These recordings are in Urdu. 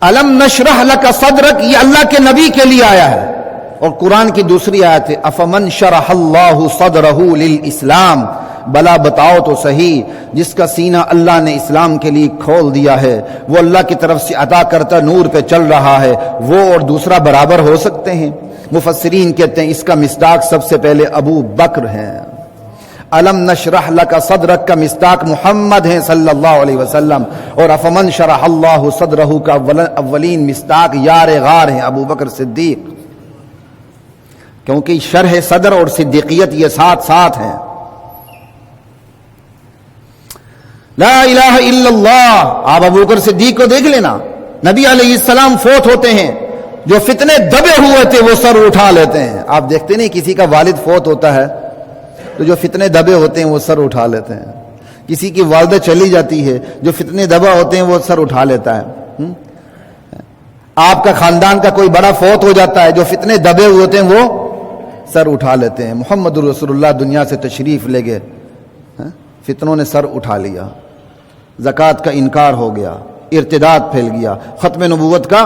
الم نشرح لک صدرک، یہ اللہ کے نبی کے لیے آیا ہے. اور قرآن کی دوسری آیت ہے افمن شرح اللہ صدرہ للاسلام، بلا بتاؤ تو صحیح جس کا سینہ اللہ نے اسلام کے لیے کھول دیا ہے، وہ اللہ کی طرف سے عطا کرتا نور پہ چل رہا ہے، وہ اور دوسرا برابر ہو سکتے ہیں؟ مفسرین کہتے ہیں اس کا مصداق سب سے پہلے ابو بکر ہیں. الم نشرح لک صدرک کا مصداق محمد ہیں صلی اللہ علیہ وسلم، اور افمن شرح اللہ صدرہ کا اولین مصداق یار غار ہیں ابو بکر صدیق، کیونکہ شرح صدر اور صدیقیت یہ ساتھ ساتھ ہیں. لا الہ الا اللہ. آپ ابو بکر صدیق کو دیکھ لینا، نبی علیہ السلام فوت ہوتے ہیں، جو فتنے دبے ہوئے تھے وہ سر اٹھا لیتے ہیں. آپ دیکھتے نہیں کسی کا والد فوت ہوتا ہے تو جو فتنے دبے ہوتے ہیں وہ سر اٹھا لیتے ہیں. کسی کی والدہ چلی جاتی ہے، جو فتنے دبا ہوتے ہیں وہ سر اٹھا لیتا ہے. آپ کا خاندان کا کوئی بڑا فوت ہو جاتا ہے، جو فتنے دبے ہوئے ہوتے ہیں وہ سر اٹھا لیتے ہیں. محمد رسول اللہ دنیا سے تشریف لے گئے، فتنوں نے سر اٹھا لیا، زکوٰۃ کا انکار ہو گیا، ارتداد پھیل گیا، ختم نبوت کا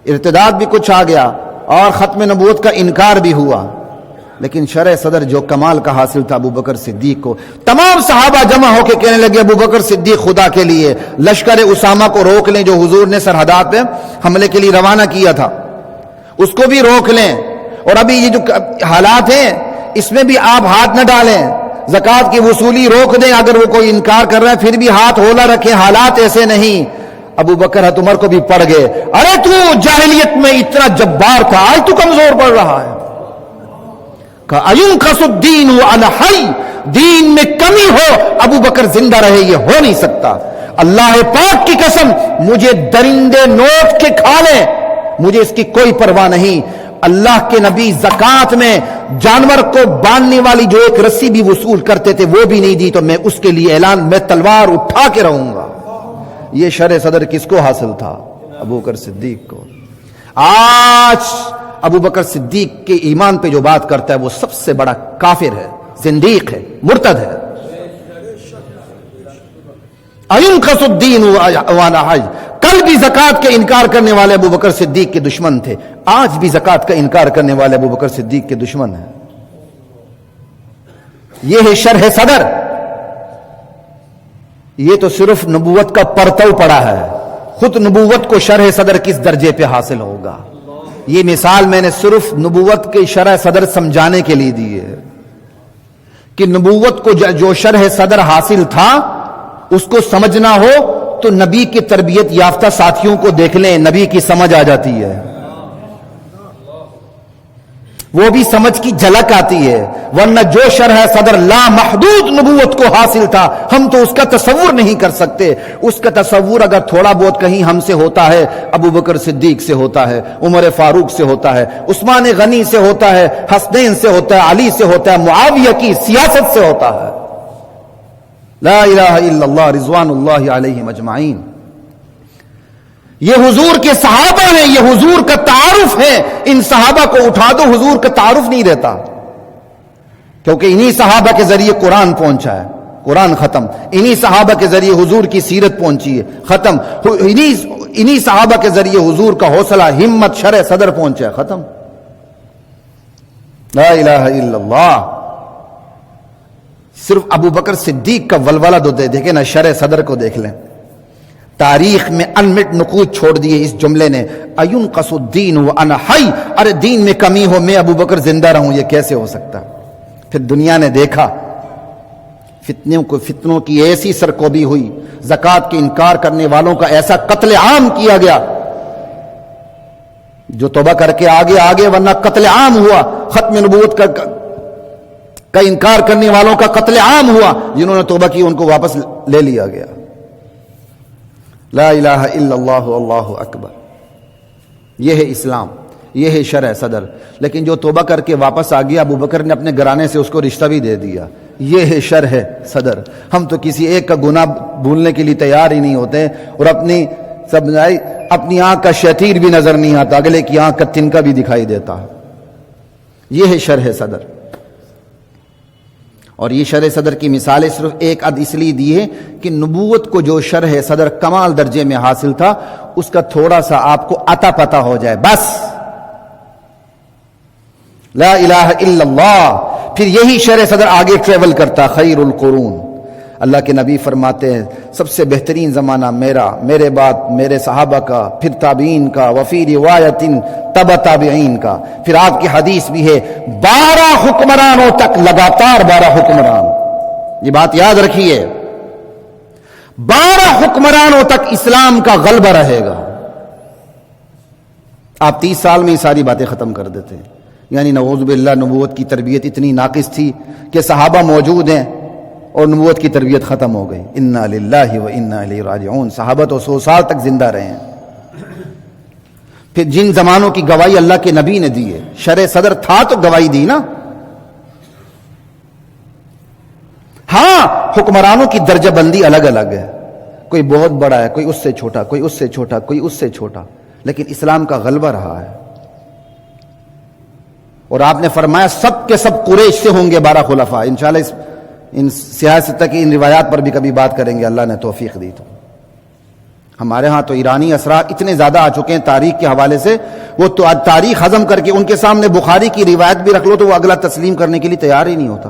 ارتداد بھی کچھ آ گیا اور ختم نبوت کا انکار بھی ہوا. لیکن شرع صدر جو کمال کا حاصل تھا ابو بکر صدیق کو، تمام صحابہ جمع ہو کے کہنے لگے ابو بکر صدیق خدا کے لیے لشکر اسامہ کو روک لیں جو حضور نے سرحدات پہ حملے کے لیے روانہ کیا تھا، اس کو بھی روک لیں. اور ابھی یہ جو حالات ہیں اس میں بھی آپ ہاتھ نہ ڈالیں، زکوٰۃ کی وصولی روک دیں، اگر وہ کوئی انکار کر رہا ہے پھر بھی ہاتھ ہولا رکھیں. حالات ایسے نہیں. ابو بکر حضرت عمر کو بھی پڑ گئے، ارے تو جاہلیت میں اتنا جبار تھا، آج تو کمزور پڑ رہا ہے. اَيُنْقَصُ الدِّينُ وَأَنَا حَيٌّ، دین میں کمی ہو ابو بکر زندہ رہے، یہ ہو نہیں سکتا. اللہ پاک کی قسم مجھے درندے نوٹ کے کھا لیں، مجھے اس کی کوئی پرواہ نہیں. اللہ کے نبی زکوٰۃ میں جانور کو باندھنے والی جو ایک رسی بھی وصول کرتے تھے وہ بھی نہیں دی، تو میں اس کے لیے اعلان میں تلوار اٹھا کے رہوں گا. یہ شرع صدر کس کو حاصل تھا؟ ابو بکر صدیق کو. آج ابو بکر صدیق کے ایمان پہ جو بات کرتا ہے وہ سب سے بڑا کافر ہے، زندیق ہے، مرتد ہے. اَيُنْقَصُ الدِّينُ وَأَنَا حَيٌّ. کل بھی زکوٰۃ کے انکار کرنے والے ابو بکر صدیق کے دشمن تھے، آج بھی زکوٰۃ کا انکار کرنے والے ابو بکر صدیق کے دشمن ہیں. یہ ہے شرح صدر. یہ تو صرف نبوت کا پرتو پڑا ہے، خود نبوت کو شرح صدر کس درجے پہ حاصل ہوگا. یہ مثال میں نے صرف نبوت کے شرح صدر سمجھانے کے لیے دی ہے کہ نبوت کو جو شرح صدر حاصل تھا اس کو سمجھنا ہو تو نبی کی تربیت یافتہ ساتھیوں کو دیکھ لیں، نبی کی سمجھ آ جاتی ہے، وہ بھی سمجھ کی جھلک آتی ہے. ورنہ جو شرح صدر لامحدود نبوت کو حاصل تھا ہم تو اس کا تصور نہیں کر سکتے. اس کا تصور اگر تھوڑا بہت کہیں ہم سے ہوتا ہے، ابو بکر صدیق سے ہوتا ہے، عمر فاروق سے ہوتا ہے، عثمان غنی سے ہوتا ہے، حسنین سے ہوتا ہے، علی سے ہوتا ہے، معاویہ کی سیاست سے ہوتا ہے. لا الہ الا اللہ رضوان اللہ علیہم اجمعین. یہ حضور کے صحابہ ہیں، یہ حضور کا تعارف ہے. ان صحابہ کو اٹھا دو، حضور کا تعارف نہیں رہتا، کیونکہ انہی صحابہ کے ذریعے قرآن پہنچا ہے، قرآن ختم. انہی صحابہ کے ذریعے حضور کی سیرت پہنچی ہے، ختم. انہی صحابہ کے ذریعے حضور کا حوصلہ، ہمت، شرع صدر پہنچا ہے، ختم. لا الہ الا اللہ. صرف ابو بکر صدیق کا ولولہ دو دیکھیں نا، شرع صدر کو دیکھ لیں. تاریخ میں انمٹ نقوط چھوڑ دیے اس جملے نے، اَيُنْقَصُ الدِّينُ وَأَنَا حَيٌّ. ارے دین میں کمی ہو میں ابو بکر زندہ رہوں، یہ کیسے ہو سکتا؟ پھر دنیا نے دیکھا فتنوں کی ایسی سرکوبی ہوئی، زکوٰۃ کے انکار کرنے والوں کا ایسا قتل عام کیا گیا، جو توبہ کر کے آگے ورنہ قتل عام ہوا. ختم نبوت کا انکار کرنے والوں کا قتل عام ہوا، جنہوں نے توبہ کی ان کو واپس لے لیا گیا. لا الہ الا اللہ اللہ اکبر. یہ ہے اسلام، یہ ہے شرع صدر. لیکن جو توبہ کر کے واپس آ گیا، ابو بکر نے اپنے گھرانے سے اس کو رشتہ بھی دے دیا. یہ ہے شرع صدر. ہم تو کسی ایک کا گناہ بھولنے کے لیے تیار ہی نہیں ہوتے، اور اپنی آنکھ کا شتیر بھی نظر نہیں آتا، اگلے کی آنکھ کا تنکا بھی دکھائی دیتا ہے. یہ ہے شرع صدر. اور یہ شرح صدر کی مثالیں صرف ایک عد اس لیے دی ہے کہ نبوت کو جو شرح صدر کمال درجے میں حاصل تھا اس کا تھوڑا سا آپ کو عطا پتہ ہو جائے بس. لا الہ الا اللہ. پھر یہی شرح صدر آگے ٹریول کرتا. خیر القرون، اللہ کے نبی فرماتے ہیں سب سے بہترین زمانہ میرا، میرے بعد میرے صحابہ کا، پھر تابعین کا، وفی روایت تبع تابعین کا. پھر آپ کی حدیث بھی ہے 12 حکمرانوں تک، لگاتار 12 حکمران. یہ بات یاد رکھیے، 12 حکمرانوں تک اسلام کا غلبہ رہے گا. آپ 30 سال میں یہ ساری باتیں ختم کر دیتے ہیں. یعنی نعوذ باللہ نبوت کی تربیت اتنی ناقص تھی کہ صحابہ موجود ہیں اور نبوت کی تربیت ختم ہو گئی. انا للہ و انا الیہ راجعون. صحابہ تو 100 سال تک زندہ رہے ہیں. پھر جن زمانوں کی گواہی اللہ کے نبی نے دی ہے، شرع صدر تھا تو گواہی دی نا. ہاں حکمرانوں کی درجہ بندی الگ الگ ہے، کوئی بہت بڑا ہے، کوئی اس سے چھوٹا، کوئی اس سے چھوٹا، کوئی اس سے چھوٹا، لیکن اسلام کا غلبہ رہا ہے. اور آپ نے فرمایا سب کے سب قریش سے ہوں گے 12 خلفاء. انشاءاللہ ان سیاست کی ان روایات پر بھی کبھی بات کریں گے، اللہ نے توفیق دی تو. ہمارے ہاں تو ایرانی اثرات اتنے زیادہ آ چکے ہیں تاریخ کے حوالے سے، وہ تو تاریخ ہضم کر کے ان کے سامنے بخاری کی روایت بھی رکھ لو تو وہ اگلا تسلیم کرنے کے لیے تیار ہی نہیں ہوتا.